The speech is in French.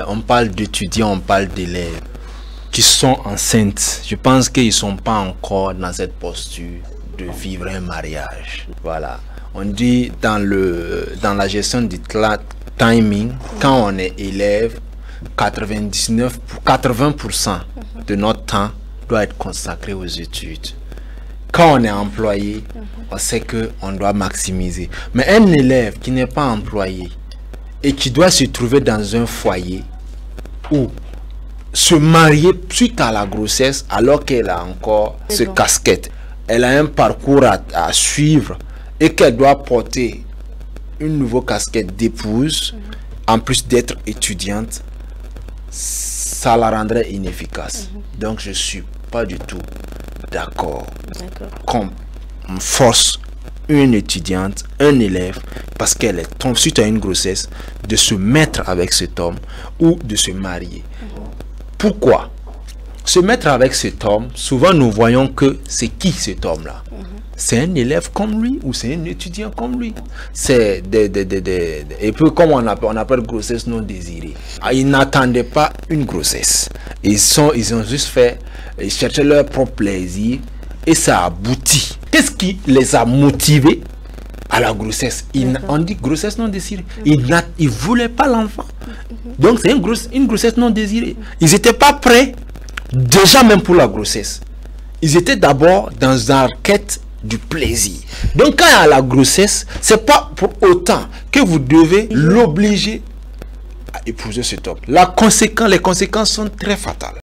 on parle d'étudiants, on parle d'élèves qui sont enceintes. Je pense qu'ils ne sont pas encore dans cette posture de vivre un mariage. Voilà. On dit dans la gestion du timing, quand on est élève, 80% de notre temps doit être consacré aux études. Quand on est employé, on sait qu'on doit maximiser. Mais un élève qui n'est pas employé et qui doit se trouver dans un foyer ou se marier suite à la grossesse alors qu'elle a encore ce casquette, elle a un parcours à suivre et qu'elle doit porter une nouvelle casquette d'épouse, en plus d'être étudiante, ça la rendrait inefficace. Donc je ne suis pas du tout d'accord qu'on force une étudiante, un élève, parce qu'elle tombe suite à une grossesse, de se mettre avec cet homme ou de se marier. Pourquoi? Se mettre avec cet homme, souvent nous voyons que c'est qui cet homme-là? C'est un élève comme lui ou c'est un étudiant comme lui? C'est et puis comme on appelle grossesse non désirée. Ils n'attendaient pas une grossesse. Ils ont juste fait, ils cherchaient leur propre plaisir et ça aboutit. Qu'est-ce qui les a motivés à la grossesse? On dit grossesse non désirée. Ils ne voulaient pas l'enfant. Donc c'est une grossesse non désirée. Ils n'étaient pas prêts, déjà même pour la grossesse. Ils étaient d'abord dans la quête du plaisir. Donc quand il y a la grossesse, c'est pas pour autant que vous devez l'obliger à épouser cet homme. Les conséquences sont très fatales.